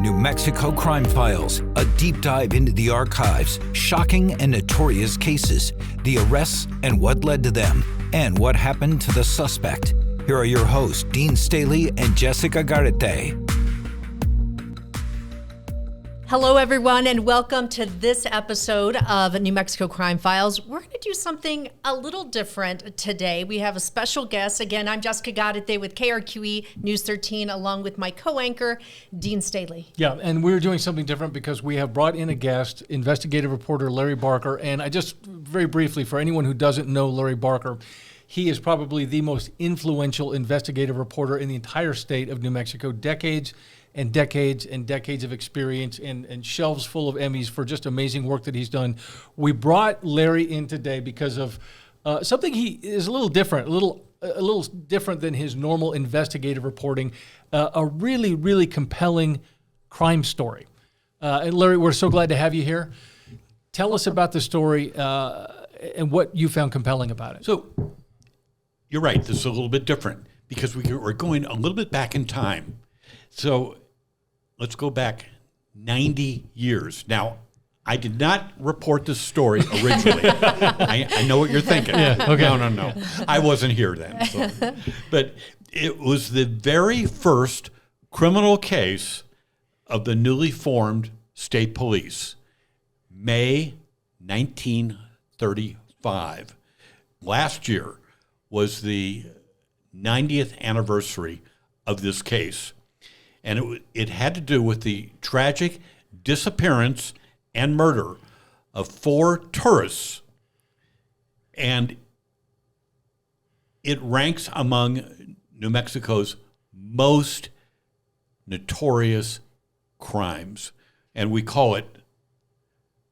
New Mexico Crime Files, a deep dive into the archives, shocking and notorious cases, the arrests and what led to them, and what happened to the suspect. Here are your hosts, Dean Staley and Jessica Garate. Hello, everyone, and welcome to this episode of New Mexico Crime Files. We're going to do something a little different today. We have a special guest. Again, I'm Jessica Garate with KRQE News 13, along with my co-anchor, Dean Staley. Yeah, and we're doing something different because we have brought in a guest, Investigative Reporter Larry Barker. And I just, very briefly, for anyone who doesn't know Larry Barker, he is probably the most influential investigative reporter in the entire state of New Mexico. Decades and decades and decades of experience and shelves full of Emmys for just amazing work that he's done. We brought Larry in today because of something he is a little different, a little different than his normal investigative reporting, a really, really compelling crime story. And Larry, we're so glad to have you here. Tell us about the story and what you found compelling about it. So you're right, this is a little bit different because we're going a little bit back in time. So let's go back 90 years. Now, I did not report this story originally. I know what you're thinking. Yeah, okay. No. I wasn't here then. So. But it was the very first criminal case of the newly formed state police, May 1935. Last year was the 90th anniversary of this case. And it had to do with the tragic disappearance and murder of 4 tourists. And it ranks among New Mexico's most notorious crimes. And we call it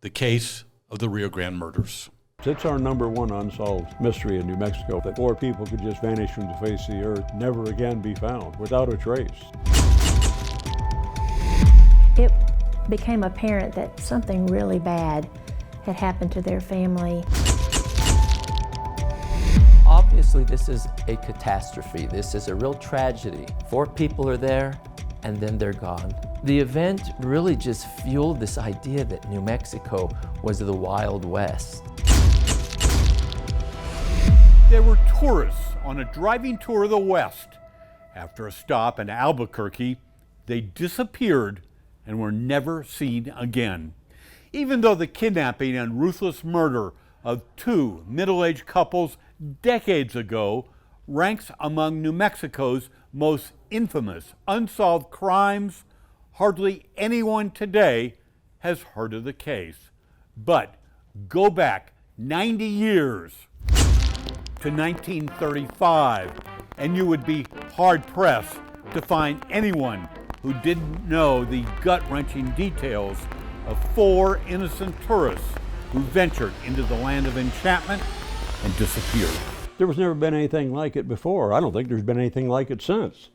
the case of the Rio Grande Murders. It's our #1 unsolved mystery in New Mexico, that 4 people could just vanish from the face of the earth, never again be found, without a trace. It became apparent that something really bad had happened to their family. Obviously, this is a catastrophe. This is a real tragedy. 4 people are there, and then they're gone. The event really just fueled this idea that New Mexico was the Wild West. There were tourists on a driving tour of the West. After a stop in Albuquerque, they disappeared and were never seen again. Even though the kidnapping and ruthless murder of 2 middle-aged couples decades ago ranks among New Mexico's most infamous unsolved crimes, hardly anyone today has heard of the case. But go back 90 years to 1935, and you would be hard-pressed to find anyone who didn't know the gut-wrenching details of 4 innocent tourists who ventured into the land of enchantment and disappeared. There was never been anything like it before. I don't think there's been anything like it since.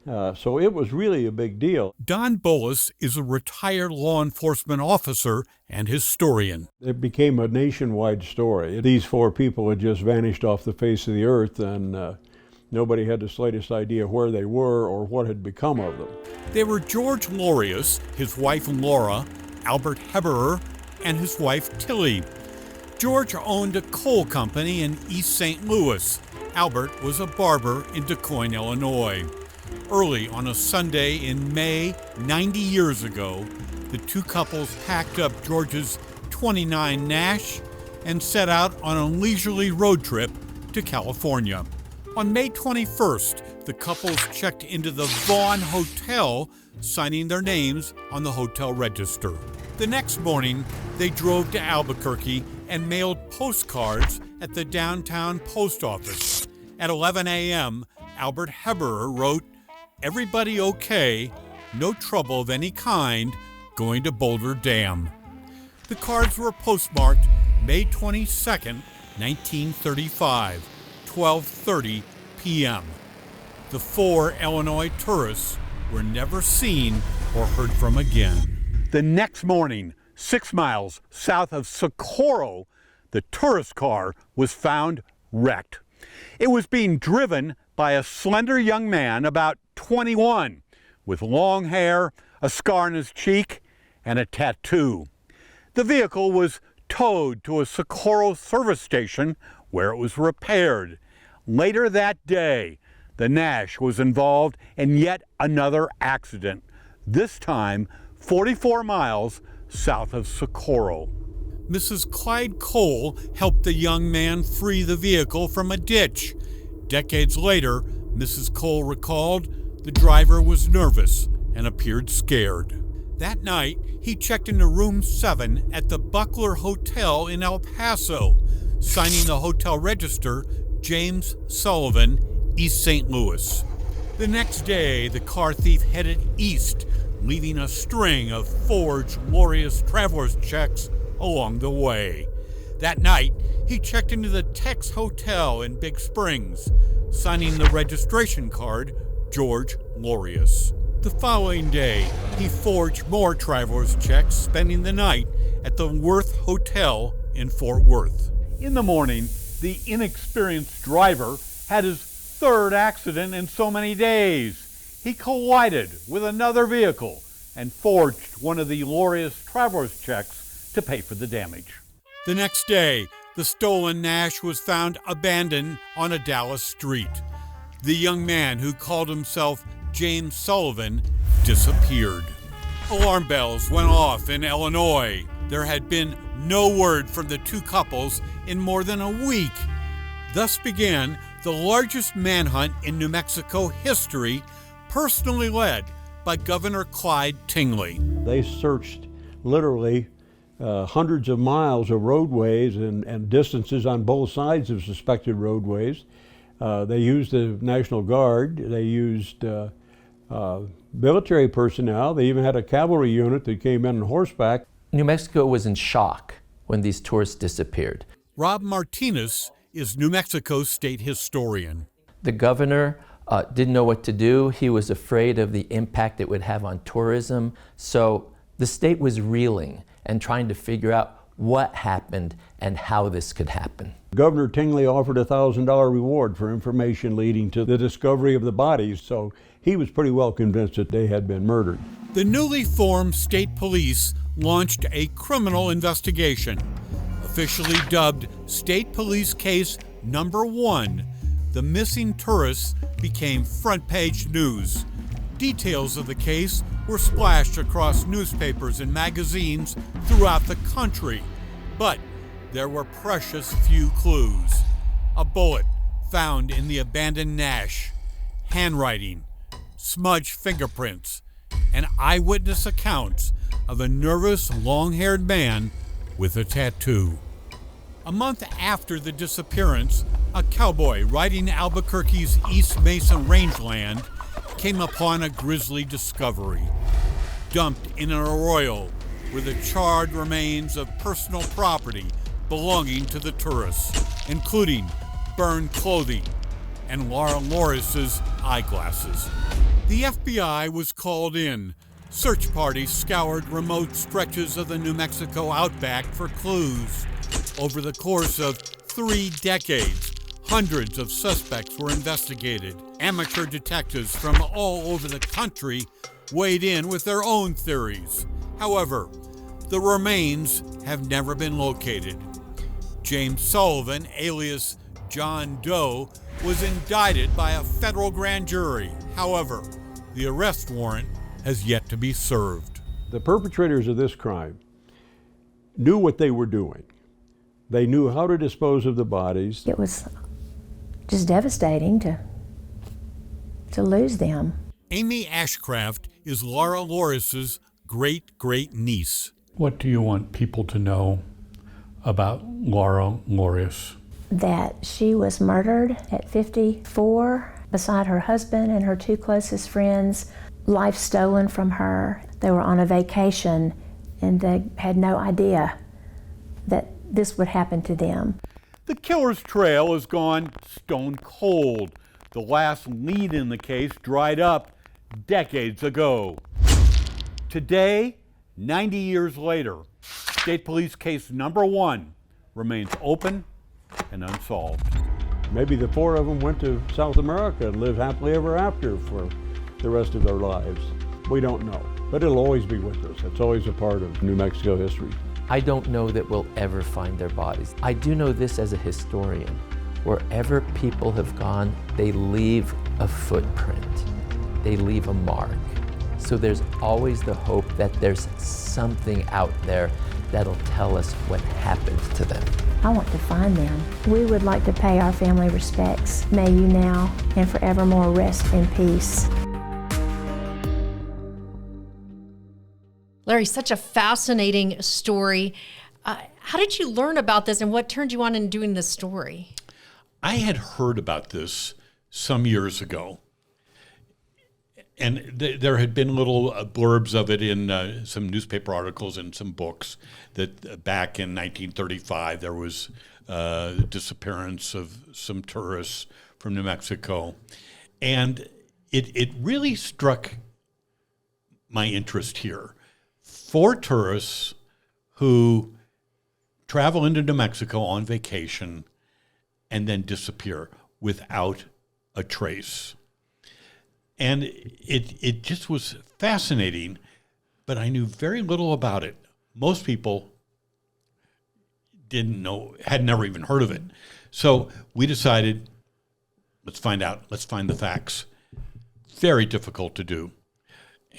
So it was really a big deal. Don Bolus is a retired law enforcement officer and historian. It became a nationwide story. These 4 people had just vanished off the face of the earth, and nobody had the slightest idea where they were or what had become of them. They were George Lorius, his wife Laura, Albert Heberer, and his wife Tilly. George owned a coal company in East St. Louis. Albert was a barber in DuQuoin, Illinois. Early on a Sunday in May 90 years ago, the 2 couples packed up George's 29 Nash and set out on a leisurely road trip to California. On May 21st, the couples checked into the Vaughn Hotel, signing their names on the hotel register. The next morning, they drove to Albuquerque and mailed postcards at the downtown post office. At 11 a.m., Albert Heberer wrote, "Everybody okay, no trouble of any kind, going to Boulder Dam." The cards were postmarked May 22nd, 1935. 12:30 p.m. The 4 Illinois tourists were never seen or heard from again. The next morning, 6 miles south of Socorro, the tourist car was found wrecked. It was being driven by a slender young man about 21 with long hair, a scar on his cheek, and a tattoo. The vehicle was towed to a Socorro service station where it was repaired. Later that day, the Nash was involved in yet another accident, this time 44 miles south of Socorro. Mrs. Clyde Cole helped the young man free the vehicle from a ditch. Decades later, Mrs. Cole recalled the driver was nervous and appeared scared. That night, he checked into room 7 at the Buckler Hotel in El Paso, signing the hotel register, James Sullivan, East St. Louis. The next day, the car thief headed east, leaving a string of forged Laureus traveler's checks along the way. That night, he checked into the Tex Hotel in Big Springs, signing the registration card, George Laureus. The following day, he forged more traveler's checks, spending the night at the Worth Hotel in Fort Worth. In the morning, the inexperienced driver had his third accident in so many days. He collided with another vehicle and forged one of the Laureus traveler's checks to pay for the damage. The next day, the stolen Nash was found abandoned on a Dallas street. The young man who called himself James Sullivan disappeared. Alarm bells went off in Illinois. There had been no word from the two couples in more than a week. Thus began the largest manhunt in New Mexico history, personally led by Governor Clyde Tingley. They searched literally hundreds of miles of roadways and distances on both sides of suspected roadways. They used the National Guard. They used military personnel. They even had a cavalry unit that came in on horseback. New Mexico was in shock when these tourists disappeared. Rob Martinez is New Mexico's state historian. The governor didn't know what to do. He was afraid of the impact it would have on tourism. So the state was reeling and trying to figure out what happened and how this could happen. Governor Tingley offered a $1,000 reward for information leading to the discovery of the bodies, so he was pretty well convinced that they had been murdered. The newly formed state police launched a criminal investigation. Officially dubbed State Police Case No.1, the missing tourists became front-page news. Details of the case were splashed across newspapers and magazines throughout the country, but there were precious few clues. A bullet found in the abandoned Nash, handwriting, smudged fingerprints, and eyewitness accounts of a nervous, long-haired man with a tattoo. A month after the disappearance, a cowboy riding Albuquerque's East Mesa rangeland came upon a grisly discovery. Dumped in an arroyo were the charred remains of personal property belonging to the tourists, including burned clothing and Laura Laureus's eyeglasses. The FBI was called in. Search parties scoured remote stretches of the New Mexico outback for clues. Over the course of 3 decades, hundreds of suspects were investigated. Amateur detectives from all over the country weighed in with their own theories. However, the remains have never been located. James Sullivan, alias John Doe, was indicted by a federal grand jury. However, the arrest warrant has yet to be served. The perpetrators of this crime knew what they were doing. They knew how to dispose of the bodies. It was just devastating to lose them. Amy Ashcraft is Laura Laureus's great-great-niece. What do you want people to know about Laura Laureus? That she was murdered at 54 beside her husband and her 2 closest friends. Life stolen from her. They were on a vacation and they had no idea that this would happen to them. The killer's trail has gone stone cold. The last lead in the case dried up decades ago. Today, 90 years later, State Police Case No.1 remains open and unsolved. Maybe the 4 of them went to South America and lived happily ever after for the rest of their lives? We don't know, but it'll always be with us. It's always a part of New Mexico history. I don't know that we'll ever find their bodies. I do know this as a historian. Wherever people have gone, they leave a footprint. They leave a mark. So there's always the hope that there's something out there that'll tell us what happened to them. I want to find them. We would like to pay our family respects. May you now and forevermore rest in peace. Larry, such a fascinating story. How did you learn about this and what turned you on in doing this story? I had heard about this some years ago, and there had been little blurbs of it in some newspaper articles and some books that back in 1935 there was the disappearance of some tourists from New Mexico. And it really struck my interest here. 4 tourists who travel into New Mexico on vacation and then disappear without a trace. And it just was fascinating, but I knew very little about it. Most people didn't know, had never even heard of it. So we decided, let's find out, let's find the facts. Very difficult to do.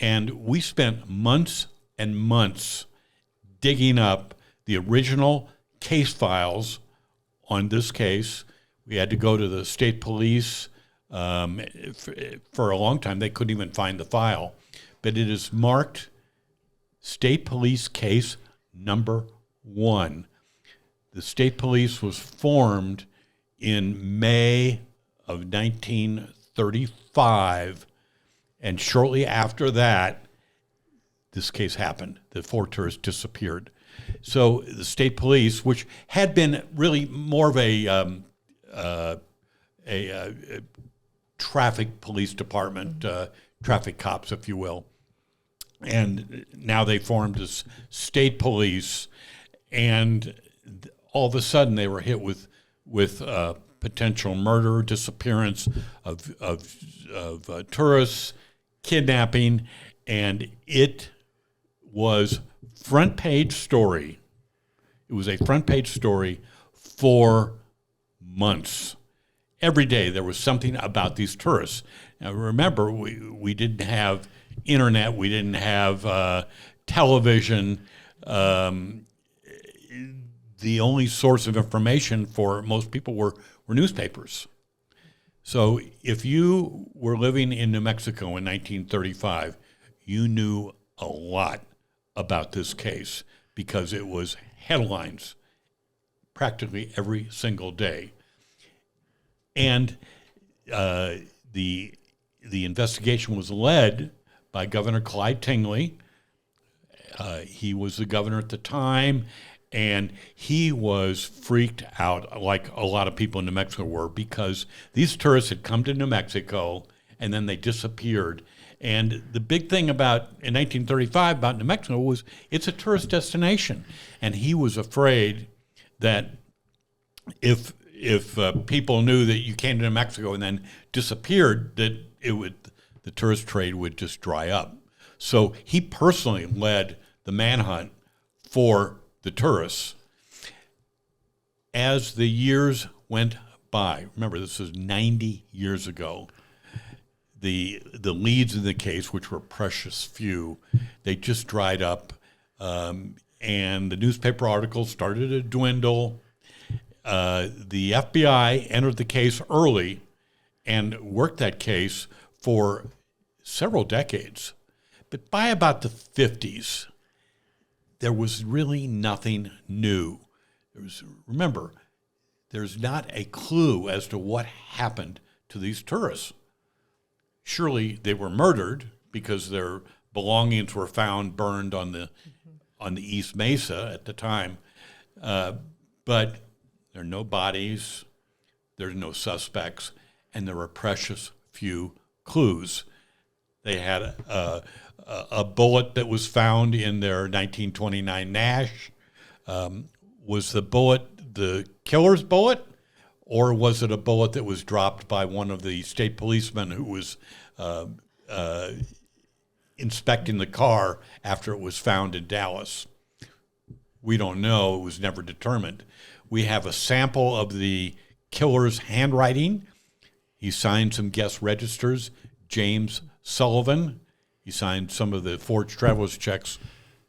And we spent months and months digging up the original case files on this case. We had to go to the state police. For a long time, they couldn't even find the file. But it is marked State Police Case No.1. The state police was formed in May of 1935, and shortly after that, this case happened. The 4 tourists disappeared. So the state police, which had been really more of a traffic police department, traffic cops, if you will, and now they formed as state police, and all of a sudden they were hit with potential murder, disappearance of tourists, kidnapping, and it was front page story. It was a front page story for months. Every day there was something about these tourists. Now remember, we didn't have internet, we didn't have television. The only source of information for most people were newspapers. So if you were living in New Mexico in 1935, you knew a lot about this case because it was headlines practically every single day. And the investigation was led by Governor Clyde Tingley. He was the governor at the time, and he was freaked out, like a lot of people in New Mexico were, because these tourists had come to New Mexico and then they disappeared. And the big thing in 1935 about New Mexico was it's a tourist destination. And he was afraid that if people knew that you came to New Mexico and then disappeared, that the tourist trade would just dry up. So he personally led the manhunt for the tourists. As the years went by, remember this was 90 years ago, the leads in the case, which were precious few, they just dried up, and the newspaper articles started to dwindle. The FBI entered the case early and worked that case for several decades. But by about the 50s, there was really nothing new. Remember, there's not a clue as to what happened to these tourists. Surely they were murdered because their belongings were found burned on the East Mesa at the time. But there are no bodies, there's no suspects, and there were precious few clues. They had a bullet that was found in their 1929 Nash. Was the bullet the killer's bullet, or was it a bullet that was dropped by one of the state policemen who was inspecting the car after it was found in Dallas. We don't know. It was never determined. We have a sample of the killer's handwriting. He signed some guest registers. James Sullivan. He signed some of the forged traveler's checks.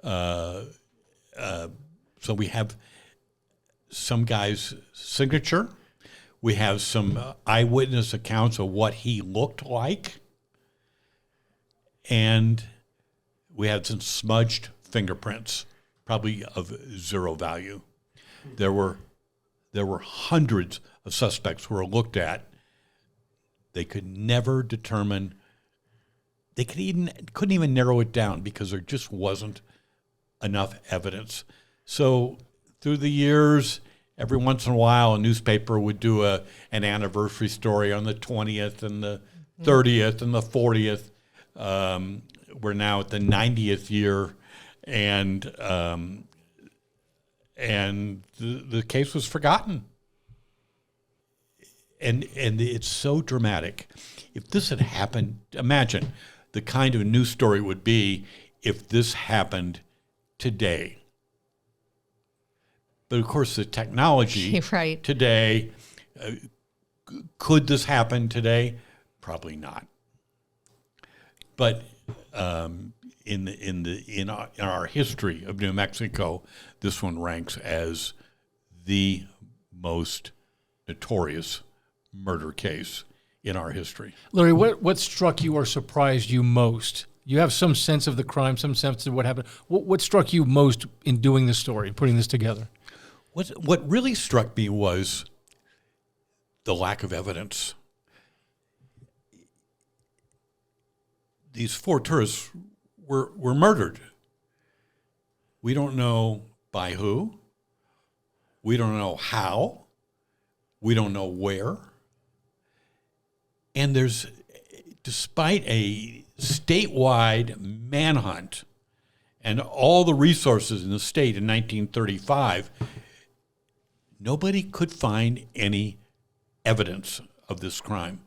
So we have some guy's signature. We have some eyewitness accounts of what he looked like. And we had some smudged fingerprints, probably of zero value. There were hundreds of suspects who were looked at. They could never determine. They couldn't even narrow it down because there just wasn't enough evidence. So through the years, every once in a while, a newspaper would do an anniversary story on the 20th and the 30th and the 40th. We're now at the 90th year, and the case was forgotten. And it's so dramatic. If this had happened, imagine the kind of news story it would be if this happened today. But of course, the technology right. today, could this happen today? Probably not. But in our history of New Mexico, this one ranks as the most notorious murder case in our history. Larry, what struck you or surprised you most? You have some sense of the crime, some sense of what happened. What struck you most in doing this story, putting this together? What really struck me was the lack of evidence. These 4 tourists were murdered. We don't know by who. We don't know how. We don't know where. And there's, despite a statewide manhunt and all the resources in the state in 1935, nobody could find any evidence of this crime.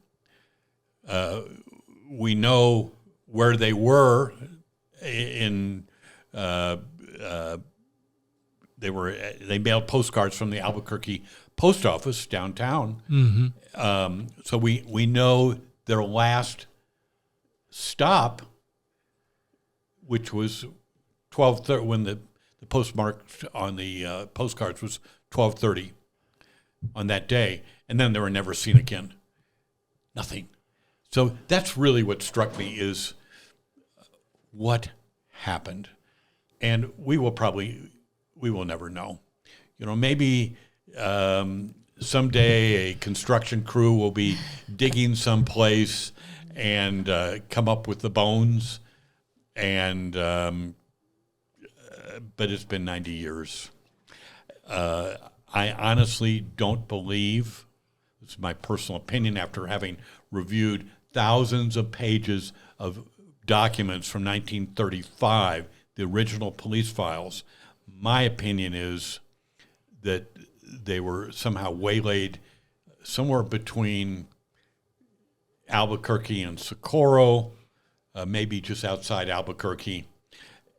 We know where they were in. They mailed postcards from the Albuquerque post office downtown. Mm-hmm. So we know their last stop, which was 12:30, when the postmark on the postcards was 12:30 on that day, and then they were never seen again. Nothing. So that's really what struck me, is what happened, and we will never know. Maybe someday a construction crew will be digging someplace and come up with the bones, and but it's been 90 years. I honestly don't believe, this is my personal opinion after having reviewed thousands of pages of documents from 1935, the original police files. My opinion is that they were somehow waylaid somewhere between Albuquerque and Socorro, maybe just outside Albuquerque,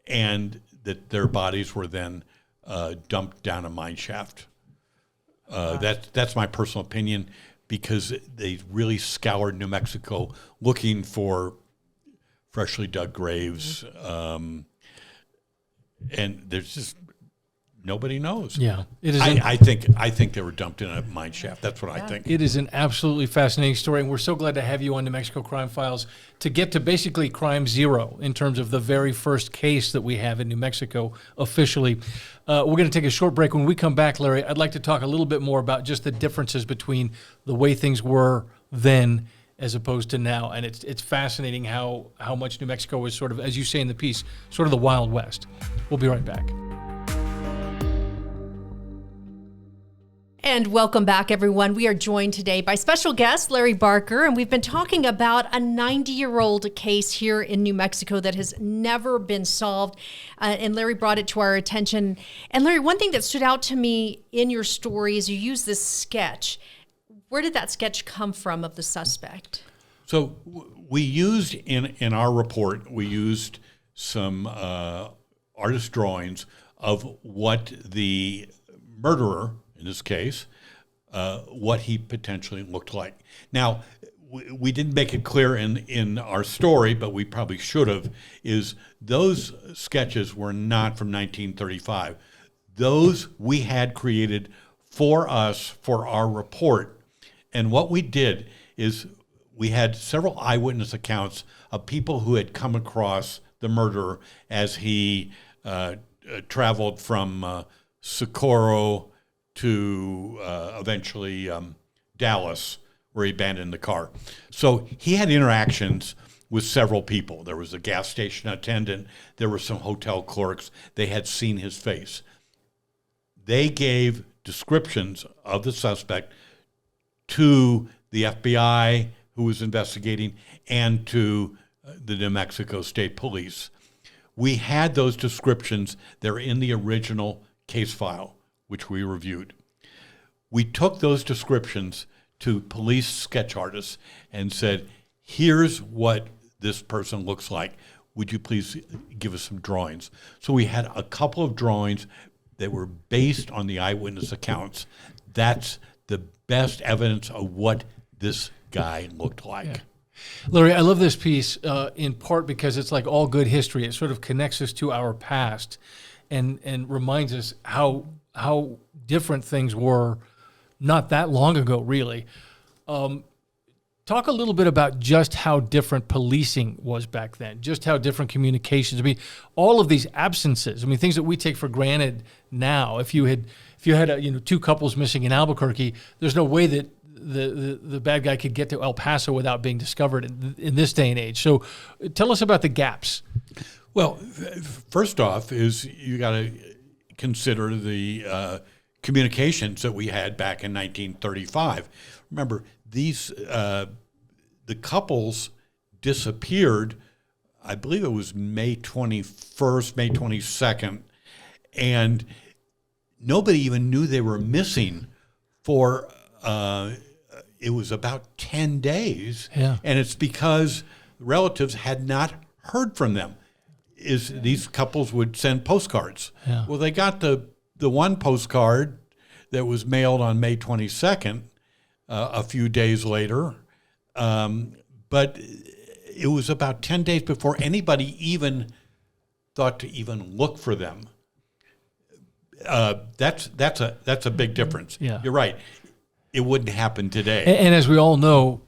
and that their bodies were then dumped down a mine shaft. That's my personal opinion, because they really scoured New Mexico looking for freshly dug graves, and there's just nobody knows. Yeah, it is. I think they were dumped in a mine shaft. That's what I think. It is an absolutely fascinating story, and we're so glad to have you on New Mexico Crime Files to get to basically crime zero in terms of the very first case that we have in New Mexico officially. We're going to take a short break. When we come back, Larry, I'd like to talk a little bit more about just the differences between the way things were then as opposed to now. And it's fascinating how much New Mexico was sort of, as you say in the piece, sort of the Wild West. We'll be right back. And welcome back, everyone. We are joined today by special guest Larry Barker, and we've been talking about a 90-year-old case here in New Mexico that has never been solved. And Larry brought it to our attention. And Larry, one thing that stood out to me in your story is you use this sketch. Where did that sketch come from of the suspect? So we used in our report, we used some artist drawings of what the murderer, in this case, what he potentially looked like. Now, we didn't make it clear in our story, but we probably should have, is those sketches were not from 1935. Those we had created for us for our report. And what we did is we had several eyewitness accounts of people who had come across the murderer as he traveled from Socorro to eventually Dallas, where he abandoned the car. So he had interactions with several people. There was a gas station attendant. There were some hotel clerks. They had seen his face. They gave descriptions of the suspect to the FBI, who was investigating, and to the New Mexico State Police. We had those descriptions. They're in the original case file, which we reviewed. We took those descriptions to police sketch artists and said, here's what this person looks like. Would you please give us some drawings? So we had a couple of drawings that were based on the eyewitness accounts. That's the best evidence of what this guy looked like. Yeah. Larry, I love this piece in part because it's like all good history. It sort of connects us to our past and reminds us how different things were not that long ago, really. Talk a little bit about just how different policing was back then, just how different communications. I mean, all of these absences. I mean, things that we take for granted now. If you had two couples missing in Albuquerque, there's no way that the bad guy could get to El Paso without being discovered in this day and age. So, tell us about the gaps. Well, first off, is you got to consider the communications that we had back in 1935. Remember, these the couples disappeared, I believe it was May 21st, May 22nd, and nobody even knew they were missing for, it was about 10 days. Yeah. And it's because relatives had not heard from them. These couples would send postcards. Yeah. Well, they got the one postcard that was mailed on May 22nd, a few days later, but it was about 10 days before anybody even thought to even look for them. That's a big difference. Yeah. You're right. It wouldn't happen today. And as we all know,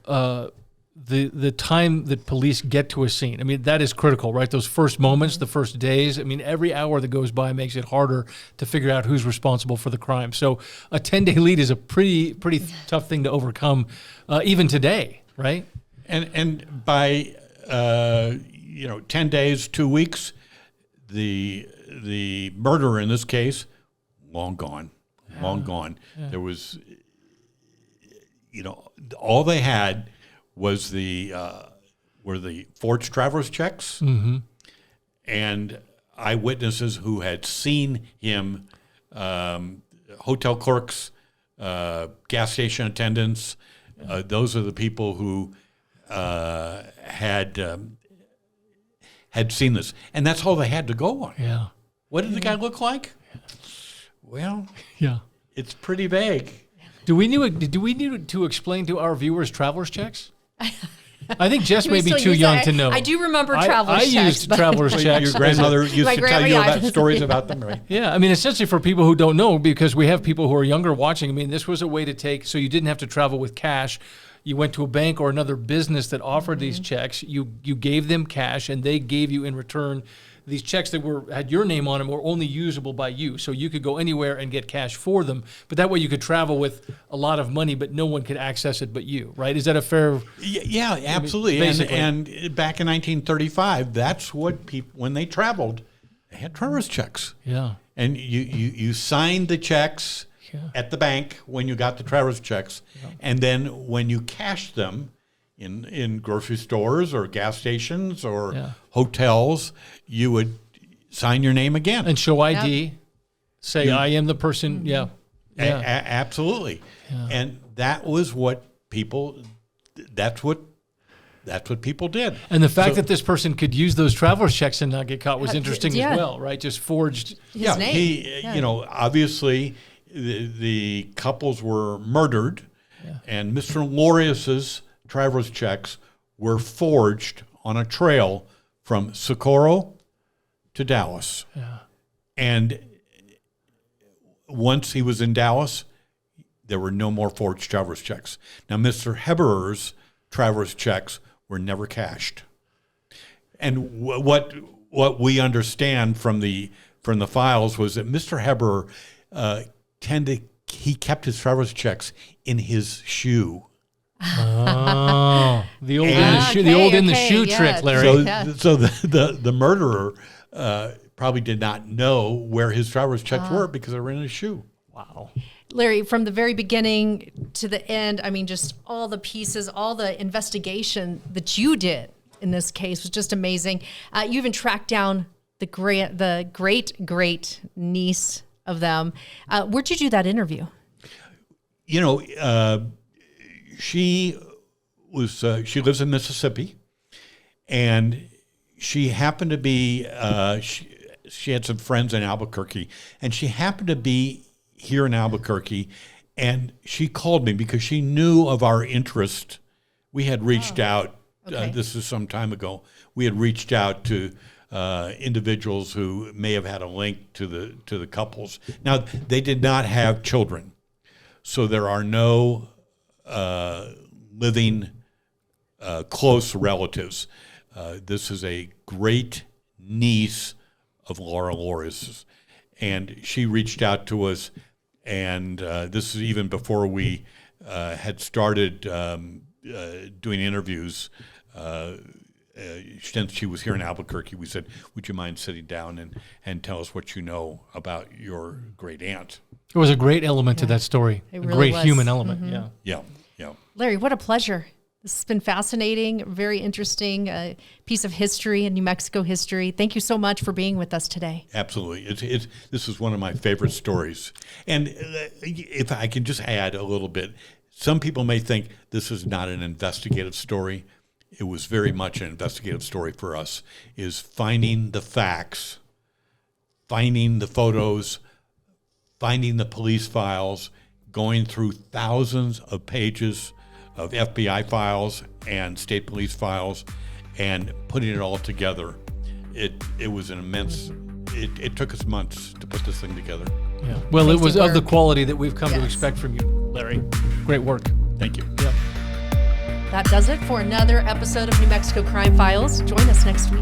the time that police get to a scene, I mean, that is critical, right? Those first moments, the first days. I mean, every hour that goes by makes it harder to figure out who's responsible for the crime. So a 10-day lead is a pretty tough thing to overcome, even today, right? And by 10 days, 2 weeks, the murderer in this case, long gone. Yeah. There was, all they had was were the forged traveler's checks, mm-hmm. and eyewitnesses who had seen him, hotel clerks, gas station attendants. Those are the people who had seen this, and that's all they had to go on. Yeah. What did the guy look like? Well, yeah, it's pretty vague. Do we need to explain to our viewers traveler's checks? I think Jess may be too young to know. I do remember traveler's checks. I used traveler's checks. Your grandmother used to tell you about stories about them, right? Yeah, I mean, essentially for people who don't know, because we have people who are younger watching, I mean, this was a way to take, so you didn't have to travel with cash. You went to a bank or another business that offered these checks. You gave them cash, and they gave you in return these checks that had your name on them were only usable by you. So you could go anywhere and get cash for them. But that way you could travel with a lot of money, but no one could access it but you, right? Is that a fair? Yeah, absolutely. Basically. And back in 1935, that's what people, when they traveled, they had traveler's checks. Yeah. And you signed the checks at the bank when you got the traveler's checks. Yeah. And then when you cashed them in grocery stores or gas stations or hotels, you would sign your name again. And show ID. Say, I am the person. Yeah. Absolutely. Yeah. And that was what people, that's what that's what people did. And the fact that this person could use those traveler's checks and not get caught was interesting as well, right? Just forged his name. He, you know, obviously the couples were murdered, and Mr. Lorius's traveler's checks were forged on a trail from Socorro to Dallas. Yeah. And once he was in Dallas, there were no more forged traveler's checks. Now, Mr. Heberer's traveler's checks were never cashed. And what we understand from the files was that Mr. Heberer he kept his traveler's checks in his shoe. Oh, the old in the shoe trick, Larry. So the murderer probably did not know where his traveler's checks were because they were in his shoe. Wow. Larry, from the very beginning to the end, I mean, just all the pieces, all the investigation that you did in this case was just amazing. You even tracked down the great niece of them. Where'd you do that interview? You know, she lives in Mississippi, and she happened to be she had some friends in Albuquerque, and she happened to be here in Albuquerque, and she called me because she knew of our interest. We had reached out. This is some time ago. We had reached out to individuals who may have had a link to the couples. Now, they did not have children, so there are no living close relatives. This is a great niece of Laura Lorius's, and she reached out to us, and this is even before we had started doing interviews. Since she was here in Albuquerque, we said, would you mind sitting down and tell us what you know about your great aunt? It was a great element to that story. It a really great was. human element. Mm-hmm. Yeah. Larry, what a pleasure. This has been fascinating, very interesting piece of history in New Mexico history. Thank you so much for being with us today. Absolutely. This is one of my favorite stories. And if I can just add a little bit, some people may think this is not an investigative story. It was very much an investigative story for us, is finding the facts, finding the photos, finding the police files, going through thousands of pages of FBI files and state police files, and putting it all together. It was an immense. It took us months to put this thing together. Yeah. Well, it was work. of the quality that we've come to expect from you, Larry. Great work. Thank you. Yeah. That does it for another episode of New Mexico Crime Files. Join us next week.